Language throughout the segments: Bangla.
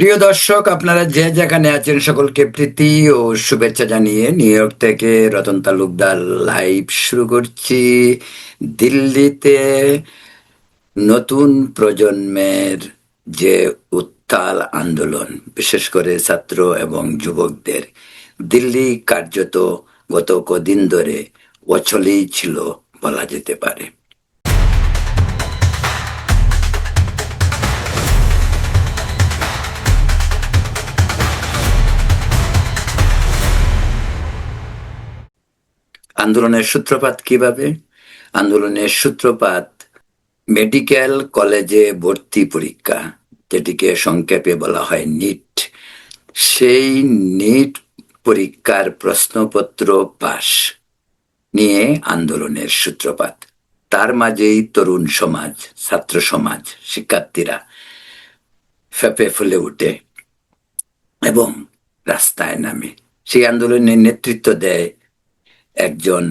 প্রিয় দর্শক, আপনারা যে যেখানে আছেন সকলকে প্রীতি ও শুভেচ্ছা জানিয়ে নিউ ইয়র্ক থেকে রতন তালুকদার লাইভ শুরু করছি। দিল্লিতে নতুন প্রজন্মের যে উত্তাল আন্দোলন, বিশেষ করে ছাত্র এবং যুবকদের, দিল্লি কার্যত গত কদিন ধরে অচলেই ছিল বলা যেতে পারে। আন্দোলনের সূত্রপাত কিভাবে? আন্দোলনের সূত্রপাত মেডিকেল কলেজে ভর্তি পরীক্ষা, যেটিকে সংক্ষেপে বলা হয় নিট। সেই নিট পরীক্ষার প্রশ্নপত্র পাশ নিয়ে আন্দোলনের সূত্রপাত। তার মাঝেই তরুণ সমাজ, ছাত্র সমাজ, শিক্ষার্থীরা ফেঁপে ফুলে ওঠে এবং রাস্তায় নামে। সেই আন্দোলনের নেতৃত্ব দেয় একজন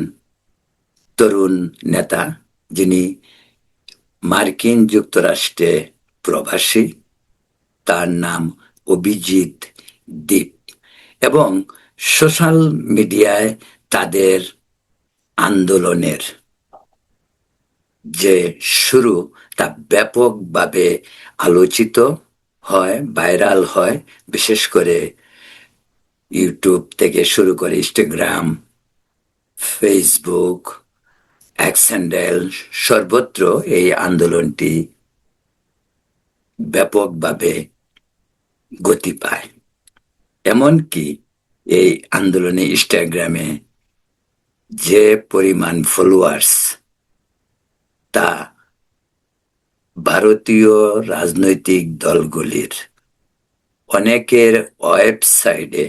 তরুণ নেতা, যিনি মার্কিন যুক্তরাষ্ট্রে প্রবাসী। তার নাম অভিজিৎ দীপ। এবং সোশ্যাল মিডিয়ায় তাদের আন্দোলনের যে শুরু, তা ব্যাপকভাবে আলোচিত হয়, ভাইরাল হয়। বিশেষ করে ইউটিউব থেকে শুরু করে ইনস্টাগ্রাম, ফেসবুক, এক্স হ্যান্ডেল, সর্বত্র এই আন্দোলনটি ব্যাপকভাবে গতি পায়। এমনকি এই আন্দোলনে ইনস্টাগ্রামে যে পরিমাণ ফলোয়ার্স, তা ভারতীয় রাজনৈতিক দলগুলির অনেকের ওয়েবসাইটে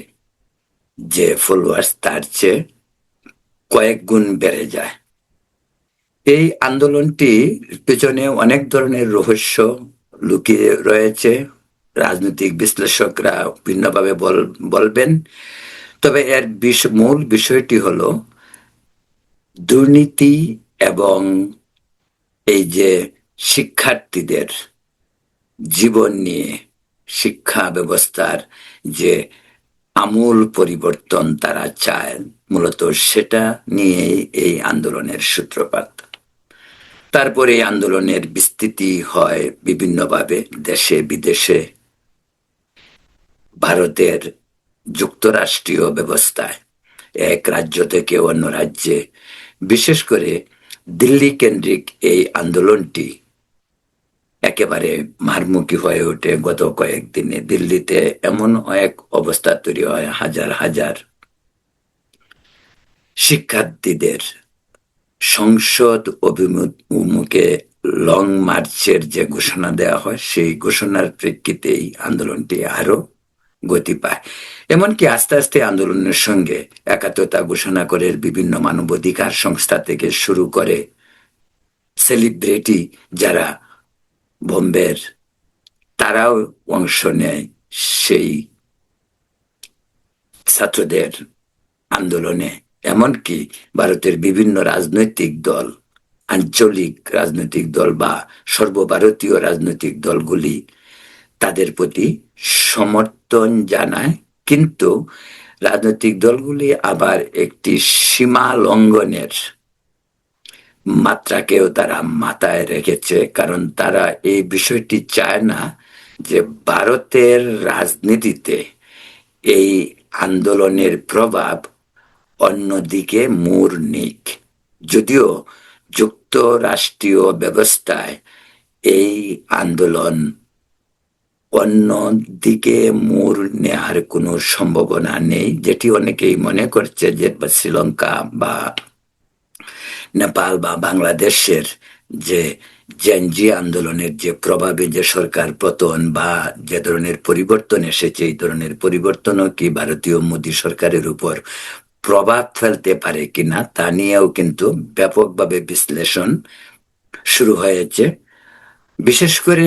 যে ফলোয়ার্স, তার চেয়ে কয়েক গুণ বেড়ে যায়। এই আন্দোলনটির পেছনে অনেক ধরনের রহস্য লুকিয়ে রয়েছে। রাজনৈতিক বিশ্লেষকরা ভিন্নভাবে বলবেন। তবে এর মূল বিষয়টি হলো দুর্নীতি এবং এই যে শিক্ষার্থীদের জীবন নিয়ে, শিক্ষা ব্যবস্থার যে আমূল পরিবর্তন তারা চায়, মূলত সেটা নিয়েই এই আন্দোলনের সূত্রপাত। তারপরে এই আন্দোলনের বিস্তৃতি হয় বিভিন্নভাবে, দেশে বিদেশে, ভারতের যুক্তরাষ্ট্রীয় ব্যবস্থায়, এক রাজ্য থেকে অন্য রাজ্যে। বিশেষ করে দিল্লি কেন্দ্রিক এই আন্দোলনটি একেবারে মারমুখী হয়ে ওঠে। গত কয়েকদিনে দিল্লিতে এমন এক অবস্থা তৈরি হয়, হাজার হাজার শিক্ষার্থীদের সংসদ অভিমুখে লং মার্চের যে ঘোষণা দেওয়া হয়, সেই ঘোষণার প্রেক্ষিতেই আন্দোলনটি আরো গতি পায়। এমনকি আস্তে আস্তে আন্দোলনের সঙ্গে একাত্মতা ঘোষণা করে বিভিন্ন মানবাধিকার সংস্থা থেকে শুরু করে সেলিব্রিটি যারা বোম্বের, তারাও অংশ নেয় সেই ছাত্রদের আন্দোলনে। এমনকি ভারতের বিভিন্ন রাজনৈতিক দল, আঞ্চলিক রাজনৈতিক দল বা সর্বভারতীয় রাজনৈতিক দলগুলি তাদের প্রতি সমর্থন জানায়। কিন্তু রাজনৈতিক দলগুলি আবার একটি সীমা লঙ্ঘনের মাত্রাকেও তারা মাথায় রেখেছে, কারণ তারা এই বিষয়টি চায় না যে ভারতের রাজনীতিতে এই আন্দোলনের প্রভাব অন্যদিকে মোড় নিক। যদিও যুক্তরাষ্ট্রীয় ব্যবস্থায় এই আন্দোলন অন্য দিকে মোড় নেওয়ার কোনো সম্ভাবনা নেই, যেটি অনেকেই মনে করছে যে শ্রীলঙ্কা বা নেপাল বা বাংলাদেশের যে জেনজি আন্দোলনের যে প্রভাবে যে সরকার পতন বা যে ধরনের পরিবর্তন এসেছে, এই ধরনের পরিবর্তনও কি ভারতীয় মোদী সরকারের উপর প্রভাব ফেলতে পারে কিনা, তা নিয়েও কিন্তু ব্যাপকভাবে বিশ্লেষণ শুরু হয়েছে। বিশেষ করে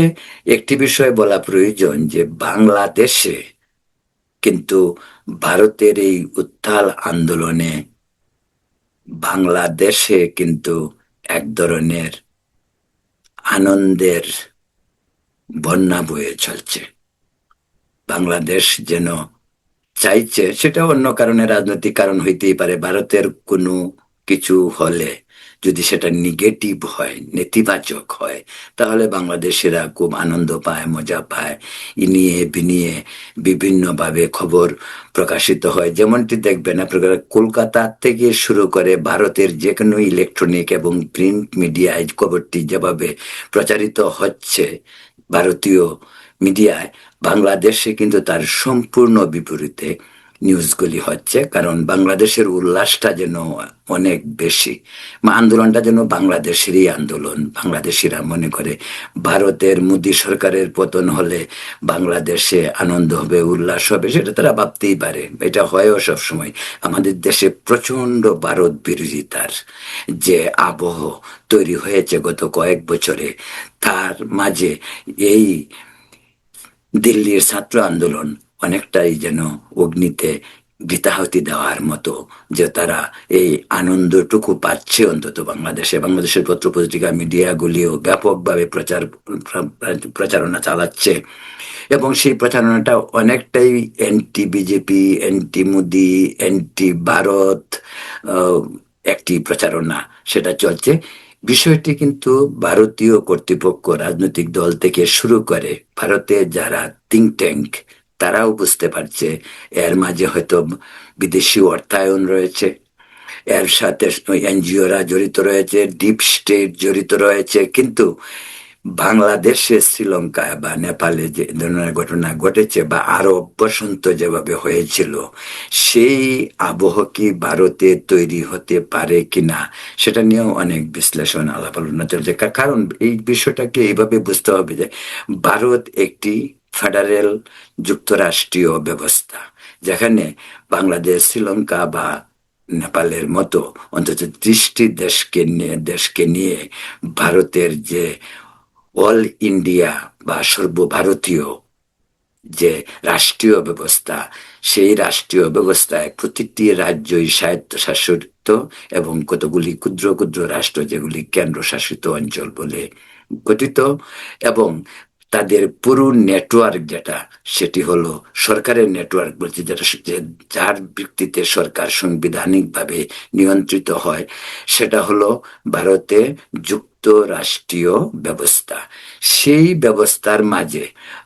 একটি বিষয় বলা প্রয়োজন, যে বাংলাদেশে কিন্তু ভারতের এই উত্তাল আন্দোলনে বাংলাদেশে কিন্তু এক ধরনের আনন্দের বন্যা বয়ে চলছে। বাংলাদেশ যেন চাইছে, সেটা অন্য কারণে, রাজনৈতিক কারণ হইতেই পারে। ভারতের কোনো কিছু হলে যদি সেটা নেগেটিভ হয়, নেতিবাচক হয়, তাহলে বাংলাদেশিরা খুব আনন্দ পায়, মজা পায়। ইনিয়ে বিনিয়ে বিভিন্নভাবে খবর প্রকাশিত হয়। যেমনটি দেখবেন আপনার কলকাতা থেকে শুরু করে ভারতের যে কোনো ইলেকট্রনিক এবং প্রিন্ট মিডিয়ায় খবরটি যেভাবে প্রচারিত হচ্ছে ভারতীয় মিডিয়ায়, বাংলাদেশে কিন্তু তার সম্পূর্ণ বিপরীতে নিউজগুলি হচ্ছে। কারণ বাংলাদেশের উল্লাসটা যেন অনেক বেশি, আন্দোলনটা যেন বাংলাদেশেরই আন্দোলন। বাংলাদেশিরা মনে করে ভারতের মোদী সরকারের পতন হলে বাংলাদেশে আনন্দ হবে, উল্লাস হবে, সেটা তারা ভাবতেই পারে। এটা হয়ও সবসময়। আমাদের দেশে প্রচন্ড ভারত বিরোধিতার যে আবহ তৈরি হয়েছে গত কয়েক বছরে, তার মাঝে এই দিল্লির ছাত্র আন্দোলন অনেকটাই যেন অগ্নিতে বৃতাহুতি দেওয়ার মতো, যে তারা এই আনন্দটুকু পাচ্ছে অন্তত বাংলাদেশে। বাংলাদেশের পত্রপত্রিকা মিডিয়াগুলিও ব্যাপকভাবে প্রচারণা চালাচ্ছে, এবং সেই প্রচারণাটা অনেকটাই anti BJP, anti Modi, anti Bharat একটি প্রচারণা সেটা চলছে। বিষয়টি কিন্তু ভারতীয় কর্তৃপক্ষ, রাজনৈতিক দল থেকে শুরু করে ভারতে যারা থিঙ্ক ট্যাঙ্ক, তারাও বুঝতে পারছে এর মাঝে হয়তো বিদেশি অর্থায়ন রয়েছে, এর সাথে এনজিওরা জড়িত রয়েছে, ডিপ স্টেট জড়িত রয়েছে। কিন্তু বাংলাদেশে, শ্রীলঙ্কা বা নেপালে যে ধরনের ঘটনা ঘটেছে, বা আরব বসন্ত যেভাবে হয়েছিল, সেই আবহ কি ভারতে তৈরি হতে পারে কিনা, সেটা নিয়েও অনেক বিশ্লেষণ, আলাপ আলোচনা চলছে। কারণ এই বিষয়টাকে এইভাবে বুঝতে হবে যে ভারত একটি ফেডারেল যুক্তরাষ্ট্রীয় ব্যবস্থা, যেখানে বাংলাদেশ, শ্রীলঙ্কা বা নেপালের মতো অন্তত 30টি দেশকে নিয়ে ভারতের যে অল ইন্ডিয়া বা সর্বভারতীয় যে রাষ্ট্রীয় ব্যবস্থা, সেই রাষ্ট্রীয় ব্যবস্থায় প্রতিটি রাজ্যই স্বায়ত্তশাসিত, এবং কতগুলি ক্ষুদ্র ক্ষুদ্র রাষ্ট্র যেগুলি কেন্দ্রশাসিত অঞ্চল বলে গঠিত। এবং তাদের পুরো নেটওয়ার্ক যেটা, সেটি হলো সরকারের নেটওয়ার্ক বলছে, যার ভিত্তিতে সরকার সাংবিধানিকভাবে নিয়ন্ত্রিত হয়, সেটা হলো ভারতে যুক্তরাষ্ট্রীয় ব্যবস্থা। সেই ব্যবস্থার মাঝে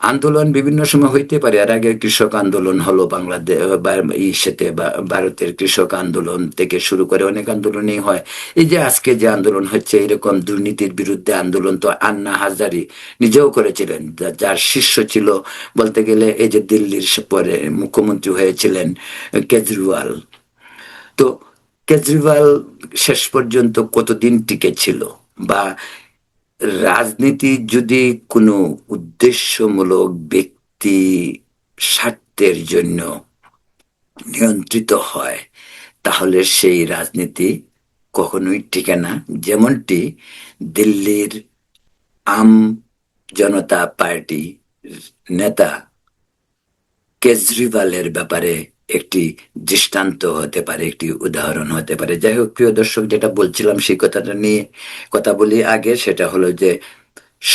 আন্দোলন বিভিন্ন সময় হইতে পারে। আর আগে কৃষক আন্দোলন হলো বাংলাদেশ বা ইসেতে, বা ভারতের কৃষক আন্দোলন থেকে শুরু করে অনেক আন্দোলনই হয়। এই যে আজকে যে আন্দোলন হচ্ছে, এরকম দুর্নীতির বিরুদ্ধে আন্দোলন তো আন্না হাজারি নিজেও করেছিলেন, যার শিষ্য ছিল বলতে গেলে এই যে দিল্লির পরে মুখ্যমন্ত্রী হয়েছিলেন কেজরিওয়াল। তো কেজরিওয়াল শেষ পর্যন্ত কতদিন টিকে ছিল? বা রাজনীতি যদি কোনো উদ্দেশ্যমূলক ব্যক্তি স্বার্থের জন্য নিয়ন্ত্রিত হয়, তাহলে সেই রাজনীতি কখনোই টিকে না। যেমনটি দিল্লির আম জনতা পার্টি নেতা কেজরিওয়ালের ব্যাপারে একটি দৃষ্টান্ত হতে পারে, একটি উদাহরণ হতে পারে। যাই হোক, প্রিয় দর্শক, যেটা বলছিলাম সেই কথাটা নিয়ে কথা বলি আগে। সেটা হলো যে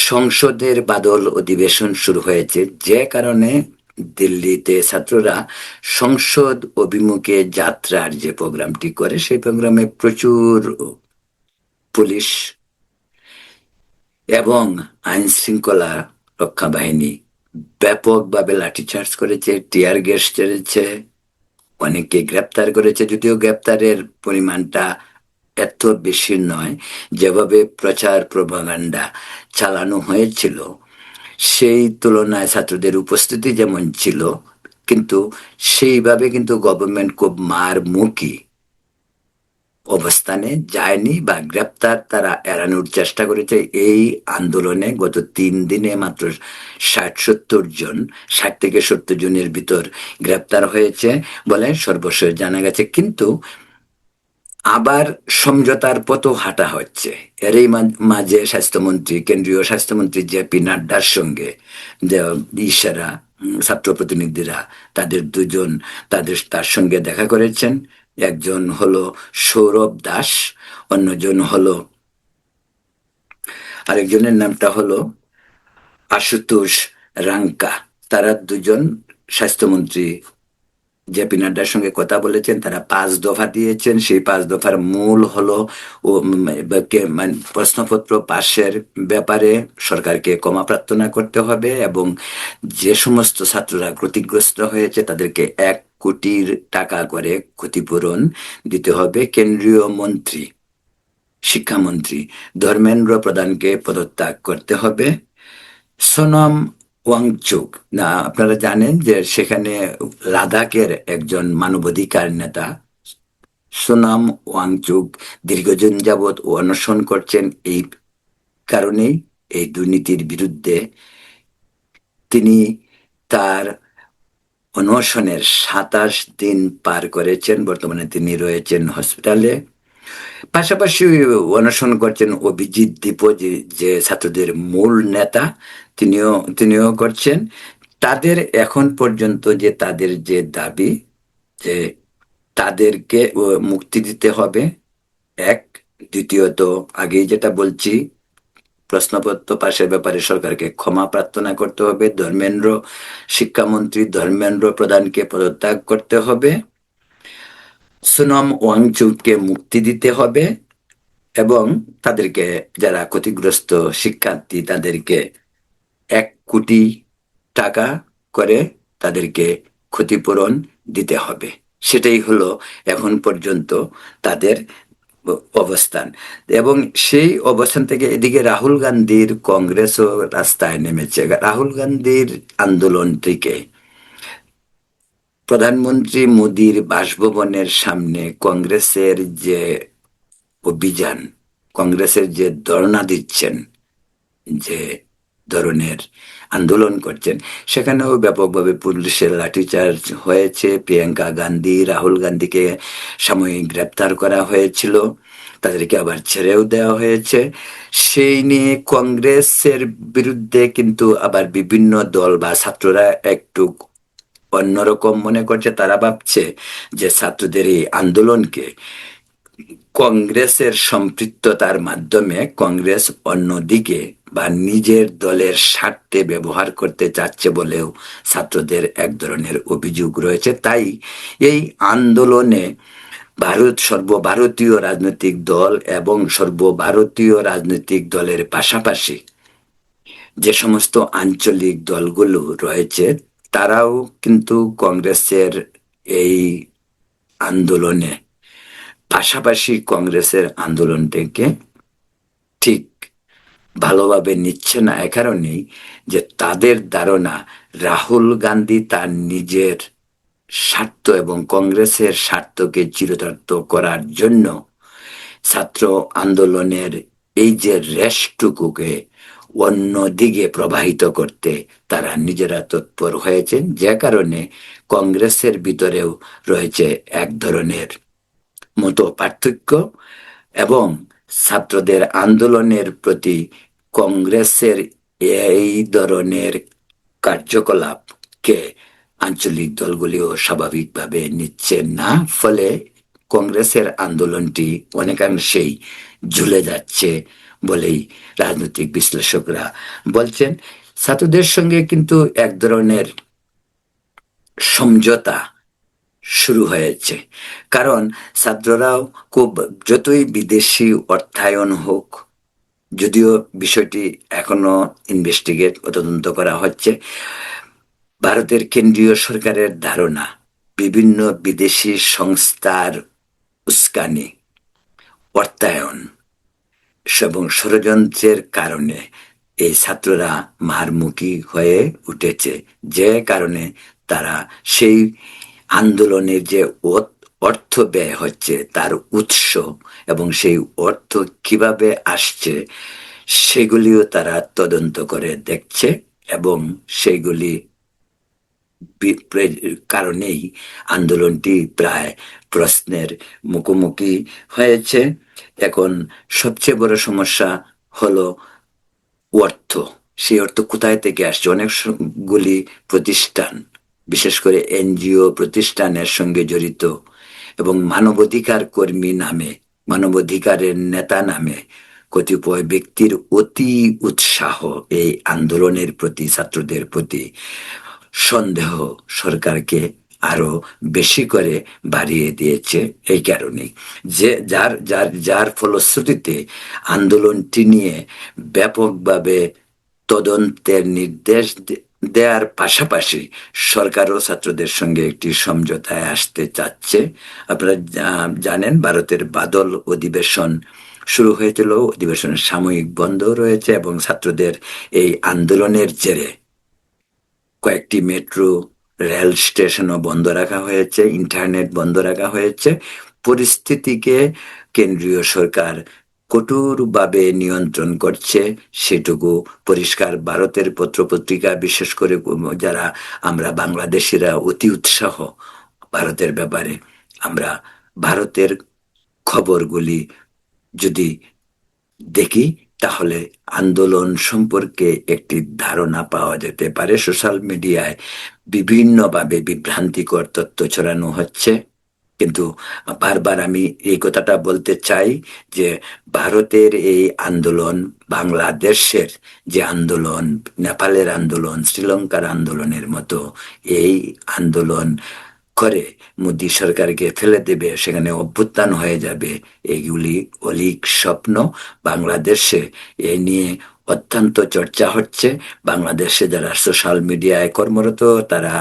সংসদের বাদল অধিবেশন শুরু হয়েছে, যে কারণে দিল্লিতে ছাত্ররা সংসদ অভিমুখে যাত্রার যে প্রোগ্রামটি করে, সেই প্রোগ্রামে প্রচুর পুলিশ এবং আইন শৃঙ্খলা রক্ষা বাহিনী ব্যাপকভাবে লাঠিচার্জ করেছে, টিয়ার গ্যাস ছেড়েছে, অনেককে গ্রেপ্তার করেছে। যদিও গ্রেপ্তারের পরিমাণটা এত বেশি নয়, যেভাবে প্রচার প্রপাগান্ডা চালানো হয়েছিল সেই তুলনায় ছাত্রদের উপস্থিতি যেমন ছিল, কিন্তু সেইভাবে কিন্তু গভর্নমেন্ট খুব মারমুখী অবস্থানে যায়নি, বা গ্রেপ্তার তারা এড়ানোর চেষ্টা করেছে। এই আন্দোলনে গত 3 দিনে মাত্র 60-70 জন, 60 থেকে 70 জনের ভিতর গ্রেপ্তার হয়েছে বলে সর্বশেষ জানা গেছে। কিন্তু আবার সমঝোতার পথও হাঁটা হচ্ছে। এরই মাঝে স্বাস্থ্যমন্ত্রী, কেন্দ্রীয় স্বাস্থ্যমন্ত্রী জেপি নাড্ডার সঙ্গে যে ইশারা ছাত্র প্রতিনিধিরা, তাদের দুজন তার সঙ্গে দেখা করেছেন। একজন হলো সৌরভ দাস, অন্যজন হলো, আরেকজনের নামটা হলো আশুতোষ রাঙ্কা। তারা দুজন স্বাস্থ্যমন্ত্রী জেপি নাড্ডার সঙ্গে কথা বলেছেন, তারা 5 দফা দিয়েছেন। সেই 5 দফার মূল হলো মানে প্রশ্নপত্র পাশের ব্যাপারে সরকারকে ক্ষমা প্রার্থনা করতে হবে, এবং যে সমস্ত ছাত্ররা ক্ষতিগ্রস্ত হয়েছে তাদেরকে 1 কোটি টাকা করে ক্ষতিপূরণ দিতে হবে। কেন্দ্রীয় মন্ত্রী, শিক্ষামন্ত্রী ধর্মেন্দ্র প্রধানকে পদত্যাগ করতে হবে। সোনম ওয়াংচুক, না আপনারা জানেন যে সেখানে লাদাখের একজন মানবাধিকার নেতা সোনাম ওয়াংচুক দীর্ঘদিন যাবৎ অনশন করছেন এই কারণেই, এই দুর্নীতির বিরুদ্ধে। তিনি তার অনশনের 27 দিন পার করেছেন, বর্তমানে তিনি রয়েছেন হসপিটালে। পাশাপাশি অনশন করছেন অভিজিৎ দীপও, যে ছাত্রদের মূল নেতা, তিনিও তিনিও করছেন। তাদের এখন পর্যন্ত যে তাদের যে দাবি, যে তাদেরকে মুক্তি দিতে হবে, এক। দ্বিতীয়ত, আগেই যেটা বলছি, প্রশ্নপত্র পাশের ব্যাপারে সরকারকে ক্ষমা প্রার্থনা করতে হবে, শিক্ষামন্ত্রী ধর্মেন্দ্র প্রধানকে পদত্যাগ করতে হবে, সোনম ওয়াংচুককে মুক্তি দিতে হবে, এবং তাদেরকে, যারা ক্ষতিগ্রস্ত শিক্ষার্থী, তাদেরকে 1 কোটি টাকা করে তাদেরকে ক্ষতিপূরণ দিতে হবে। সেটাই হলো এখন পর্যন্ত তাদের অবস্থান। এবং সেই অবস্থান থেকে এদিকে রাহুল গান্ধীর কংগ্রেসও রাস্তায় নেমেছে। রাহুল গান্ধীর আন্দোলনটিকে প্রধানমন্ত্রী মোদীর বাসভবনের সামনে কংগ্রেসের যে অভিযান, কংগ্রেসের যে ধর্ণা দিচ্ছেন, যে ধরনের আন্দোলন করছেন, সেখানেও ব্যাপকভাবে পুলিশের লাঠিচার্জ হয়েছে। প্রিয়াঙ্কা গান্ধী, রাহুল গান্ধীকে সাময়িক গ্রেপ্তার করা হয়েছিল, তাদেরকে আবার ছেড়েও দেওয়া হয়েছে। সেই নিয়ে কংগ্রেসের বিরুদ্ধে কিন্তু আবার বিভিন্ন দল বা ছাত্ররা একটু অন্যরকম মনে করছে। তারা ভাবছে যে ছাত্রদের এই আন্দোলনকে কংগ্রেসের সম্পৃক্ততার মাধ্যমে কংগ্রেস অন্যদিকে বা নিজের দলের স্বার্থে ব্যবহার করতে চাচ্ছে বলেও ছাত্রদের এক ধরনের অভিযোগ রয়েছে। তাই এই আন্দোলনে সর্বভারতীয় রাজনৈতিক দল এবং সর্বভারতীয় রাজনৈতিক দলের পাশাপাশি যে সমস্ত আঞ্চলিক দলগুলো রয়েছে, তারাও কিন্তু কংগ্রেসের এই আন্দোলনে, পাশাপাশি কংগ্রেসের আন্দোলনটাকে ঠিক ভালোভাবে নিচ্ছে না। এ কারণেই যে তাদের ধারণা রাহুল গান্ধী তার নিজের স্বার্থ এবং কংগ্রেসের স্বার্থকে চিরতর্থ করার জন্য ছাত্র আন্দোলনের এই যে রেশটুকুকে অন্য দিকে প্রবাহিত করতে তারা নিজেরা তৎপর হয়েছেন, যে কারণে কংগ্রেসের ভিতরেও রয়েছে এক ধরনের মত পার্থক্য, এবং ছাত্রদের আন্দোলনের প্রতি কংগ্রেসের এই ধরনের কার্যকলাপকে আঞ্চলিক দলগুলিও স্বাভাবিকভাবে নিচ্ছে না। ফলে কংগ্রেসের আন্দোলনটি অনেকাংশেই ঝুলে যাচ্ছে বলেই রাজনৈতিক বিশ্লেষকরা বলছেন। ছাত্রদের সঙ্গে কিন্তু এক ধরনের সমঝোতা শুরু হয়েছে, কারণ ছাত্ররাও খুব, যতই বিদেশি অর্থায়ন হোক, যদিও বিষয়টি এখনো তদন্ত করা হচ্ছে, ভারতের কেন্দ্রীয় সরকারের ধারণা বিভিন্ন বিদেশি সংস্থার উস্কানি, অর্থায়ন এবং ষড়যন্ত্রের কারণে এই ছাত্ররা মারমুখী হয়ে উঠেছে, যে কারণে তারা সেই আন্দোলনের যে অর্থ ব্যয় হচ্ছে তার উৎস এবং সেই অর্থ কিভাবে আসছে সেগুলিও তারা তদন্ত করে দেখছে, এবং সেগুলি কারণেই আন্দোলনটি প্রায় প্রশ্নের মুখোমুখি হয়েছে। এখন সবচেয়ে বড় সমস্যা হলো অর্থ। সেই অর্থ কোথায় থেকে আসছে? অনেকগুলি প্রতিষ্ঠান, বিশেষ করে এনজিও প্রতিষ্ঠানের সঙ্গে জড়িত এবং মানবাধিকার কর্মী নামে, মানবাধিকারের নেতা নামে কতিপয় ব্যক্তির অতি উৎসাহ এই আন্দোলনের প্রতি, ছাত্রদের প্রতি। সন্দেহ সরকারকে আরো বেশি করে বাড়িয়ে দিয়েছে। এই কারণেই যে যার ফলশ্রুতিতে আন্দোলনটি নিয়ে ব্যাপকভাবে তদন্তের নির্দেশ দেওয়ার পাশাপাশি সরকারও ছাত্রদের সঙ্গে একটি সমঝোতায় আসতে চাচ্ছে। আপনারা জানেন ভারতের বাদল অধিবেশন শুরু হয়েছিল, অধিবেশনের সাময়িক বন্ধ রয়েছে এবং ছাত্রদের এই আন্দোলনের জেরে কয়েকটি মেট্রো রেল স্টেশনও বন্ধ রাখা হয়েছে, ইন্টারনেট বন্ধ রাখা হয়েছে। পরিস্থিতিকে কেন্দ্রীয় সরকার কঠোরভাবে নিয়ন্ত্রণ করছে, সেটুকু পরিষ্কার। ভারতের পত্রপত্রিকা, বিশেষ করে যারা আমরা বাংলাদেশিরা অতি উৎসাহ ভারতের ব্যাপারে, আমরা ভারতের খবরগুলি যদি দেখি তাহলে আন্দোলন সম্পর্কে একটি ধারণা পাওয়া যেতে পারে। সোশ্যাল মিডিয়ায় বিভিন্নভাবে বিভ্রান্তিকর তথ্য ছড়ানো হচ্ছে, কিন্তু বারবার আমি এই কথাটা বলতে চাই যে ভারতের এই আন্দোলন, বাংলাদেশের যে আন্দোলন, নেপালের আন্দোলন, শ্রীলঙ্কার আন্দোলনের মতো এই আন্দোলন করে মোদী সরকারকে ফেলে দেবে, সেখানে অভ্যুত্থান হয়ে যাবে, এইগুলি অলীক স্বপ্ন। বাংলাদেশে এ নিয়ে অত্যন্ত চর্চা হচ্ছে। বাংলাদেশে যারা সোশ্যাল মিডিয়ায় কর্মরত তারা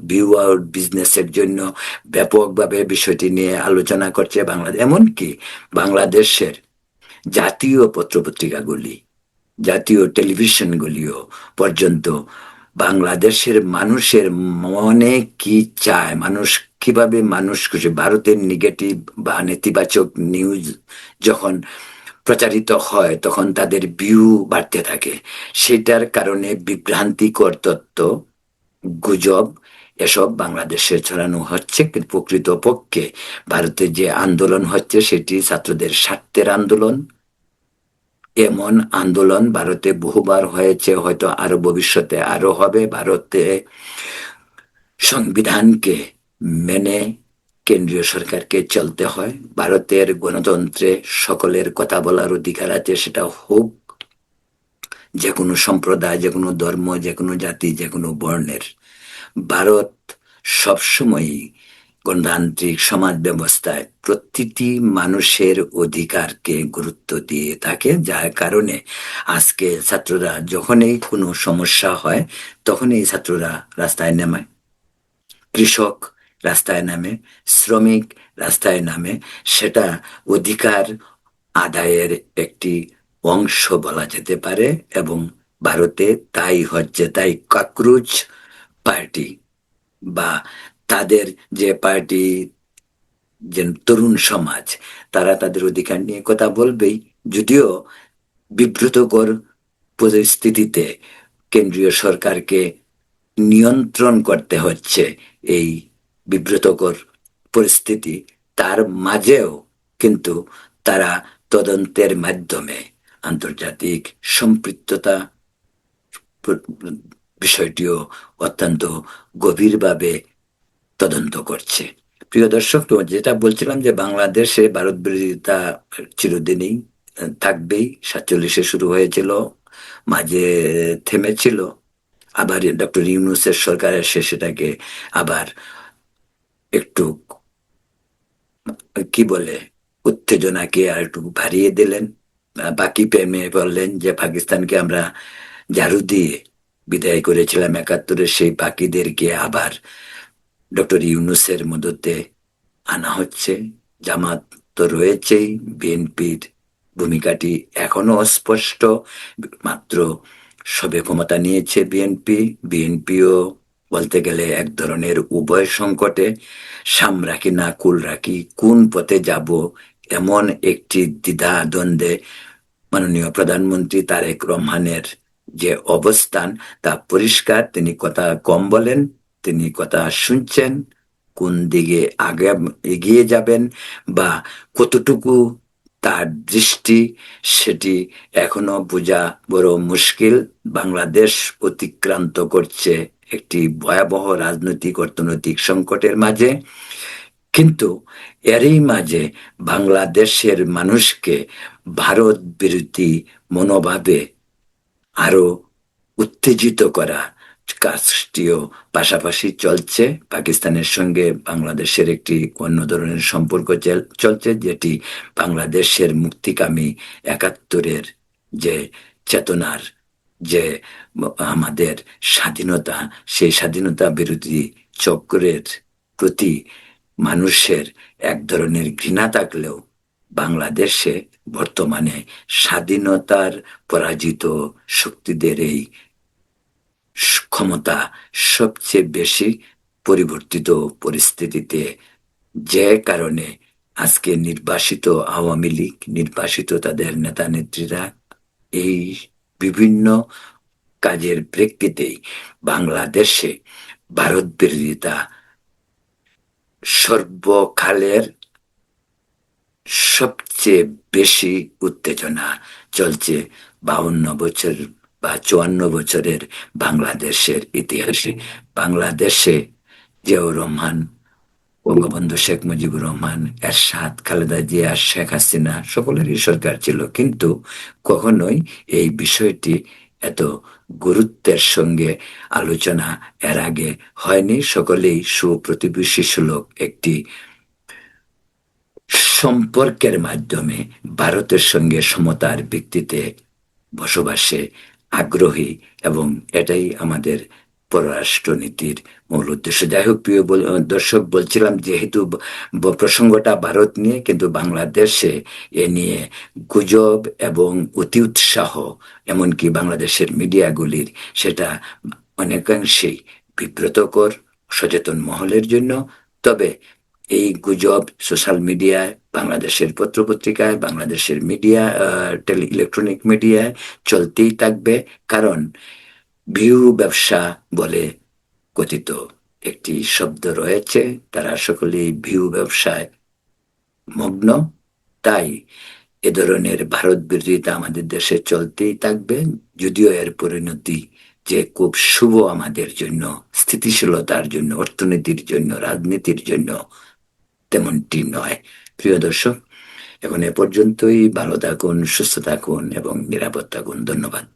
ভিউয়ার বিজনেসের জন্য ব্যাপকভাবে বিষয়টি নিয়ে আলোচনা করছে। বাংলাদেশ, এমনকি বাংলাদেশের জাতীয় পত্রপত্রিকাগুলি, জাতীয় টেলিভিশনগুলিও পর্যন্ত বাংলাদেশের মানুষের মনে কি চায়, মানুষ কিভাবে মানুষ খুশি, ভারতের নেগেটিভ বা নেতিবাচক নিউজ যখন প্রচারিত হয় তখন তাদের ভিউ বাড়তে থাকে। সেটার কারণে বিভ্রান্তিকর তথ্য, গুজব এসব বাংলাদেশে ছড়ানো হচ্ছে। কিন্তু প্রকৃতপক্ষে ভারতে যে আন্দোলন হচ্ছে সেটি ছাত্রদের স্বার্থের আন্দোলন। এমন আন্দোলন ভারতে বহুবার হয়েছে, হয়তো আরো ভবিষ্যতে আরো হবে। ভারতে সংবিধানকে মেনে কেন্দ্রীয় সরকারকে চলতে হয়। ভারতের গণতন্ত্রে সকলের কথা বলার অধিকার আছে, সেটা হোক যে কোনো সম্প্রদায়, যে কোনো ধর্ম, যে কোনো জাতি, যে কোনো বর্ণের। ভারত সবসময়ই গণতান্ত্রিক সমাজ ব্যবস্থায় প্রতিটি মানুষের অধিকারকে গুরুত্ব দিয়ে থাকে, যার কারণে আজকে ছাত্ররা যখনই কোনো সমস্যা হয় তখনই ছাত্ররা রাস্তায় নামে, কৃষক রাস্তায় নামে, শ্রমিক রাস্তায় নামে। সেটা অধিকার আদায়ের একটি অংশ বলা যেতে পারে। এবং ভারতে তাই হচ্ছে। তাই ককরোচ পার্টি বা তাদের যে পার্টি, যে তরুণ সমাজ, তারা তাদের অধিকার নিয়ে কথা বলবেই, যদিও বিব্রতকর পরিস্থিতিতে কেন্দ্রীয় সরকারকে নিয়ন্ত্রণ করতে হচ্ছে। এই বিব্রতকর পরিস্থিতি, তার মাঝেও কিন্তু তারা তদন্তের মাধ্যমে আন্তর্জাতিক সম্পৃক্ততা বিষয়টিও অত্যন্ত গভীরভাবে তদন্ত করছে। প্রিয় দর্শক, তো যেটা বলছিলাম যে বাংলাদেশে ভারত বিরোধিতা চিরদিনই থাকবেই। 47-এ শুরু হয়েছিল, মাঝে থেমেছিল, আবার ডক্টর ইউনূসের সরকার এসে সেটাকে আবার একটু কি বলে উত্তেজনাকে আর একটু বাড়িয়ে দিলেন। বাকি প্রেমে বললেন যে পাকিস্তানকে আমরা ঝাড়ু দিয়ে বিদায় করেছিলাম 71-এ, সেই বাকিদেরকে আবার ডক্টর ইউনূসের মদতে আনা হচ্ছে। জামাত তো রয়েছেই, বিএনপির ভূমিকাটি এখনো অস্পষ্ট। মাত্র সবে ক্ষমতা নিয়েছে বিএনপি, বিএনপিও বলতে গেলে এক ধরনের উভয় সংকটে, সাম রাখি না কুল রাখি, কোন পথে যাব এমন একটি দ্বিধা দ্বন্দ্বে মাননীয় প্রধানমন্ত্রী তারেক রহমানের যে অবস্থান তা পরিষ্কার। তিনি কথা কম বলেন, তিনি কথা শুনছেন, কোন দিকে আগে এগিয়ে যাবেন বা কতটুকু তার দৃষ্টি, সেটি এখনো বোঝা বড় মুশকিল। বাংলাদেশ অতিক্রান্ত করছে একটি ভয়াবহ রাজনৈতিক অর্থনৈতিক সংকটের মাঝে, কিন্তু এরই মাঝে বাংলাদেশের মানুষকে ভারত বিরোধী মনোভাবে আরো উত্তেজিত করা কাজটিও পাশাপাশি চলছে। পাকিস্তানের সঙ্গে বাংলাদেশের একটি অন্য ধরনের সম্পর্ক চলছে, যেটি বাংলাদেশের মুক্তিকামী একাত্তরের যে চেতনার যে আমাদের স্বাধীনতা, সেই স্বাধীনতা বিরোধী চক্রের প্রতি মানুষের এক ধরনের ঘৃণা থাকলেও বাংলাদেশে বর্তমানে স্বাধীনতার পরাজিত শক্তিদের এই ক্ষমতা সবচেয়ে বেশি পরিবর্তিত পরিস্থিতিতে, যে কারণে আজকে নির্বাসিত আওয়ামী লীগ, নির্বাসিত তাদের নেতা নেত্রীরা এই বিভিন্ন কাজের প্রেক্ষিতেই বাংলাদেশে ভারত বিরোধিতা সর্বকালের সবচেয়ে বেশি উত্তেজনা চলছে 52 বছর বা 54 বছরের বাংলাদেশের ইতিহাসে। বাংলাদেশে জিয়াউর রহমান, বঙ্গবন্ধু শেখ মুজিবুর রহমান, এরশাদ, খালেদা জিয়া, শেখ হাসিনা সকলেরই সরকার ছিল, কিন্তু কখনোই এই বিষয়টি এত গুরুত্বের সঙ্গে আলোচনা এর আগে হয়নি। সকলেই সুপ্রতিবেশী সুলভ একটি সম্পর্কের মাধ্যমে ভারতের সঙ্গে সমতার ভিত্তিতে বসবাসে আগ্রহী, এবং এটাই আমাদের পররাষ্ট্রনীতির মূল উদ্দেশ্য। যাই হোক, প্রিয় দর্শক, বলছিলাম যেহেতু প্রসঙ্গটা ভারত নিয়ে, কিন্তু বাংলাদেশে এ নিয়ে গুজব এবং অতি উৎসাহ, এমনকি বাংলাদেশের মিডিয়াগুলির, সেটা অনেকাংশেই বিব্রতকর সচেতন মহলের জন্য। তবে এই গুজব সোশ্যাল মিডিয়ায়, বাংলাদেশের পত্রপত্রিকায়, বাংলাদেশের মিডিয়া, ইলেকট্রনিক মিডিয়ায় চলতেই থাকবে, কারণ ভিউ ব্যবসা বলে কথিত একটি শব্দ রয়েছে। তারা সকলেই ভিউ ব্যবসায় মগ্ন। তাই এ ধরনের ভারত বিরোধিতা আমাদের দেশে চলতেই থাকবে, যদিও এর পরিণতি যে খুব শুভ আমাদের জন্য, স্থিতিশীলতার জন্য, অর্থনীতির জন্য, রাজনীতির জন্য তেমনটি নয়। প্রিয় দর্শক, এখন এ পর্যন্তই। ভালো থাকুন, সুস্থ থাকুন এবং নিরাপদ থাকুন। ধন্যবাদ।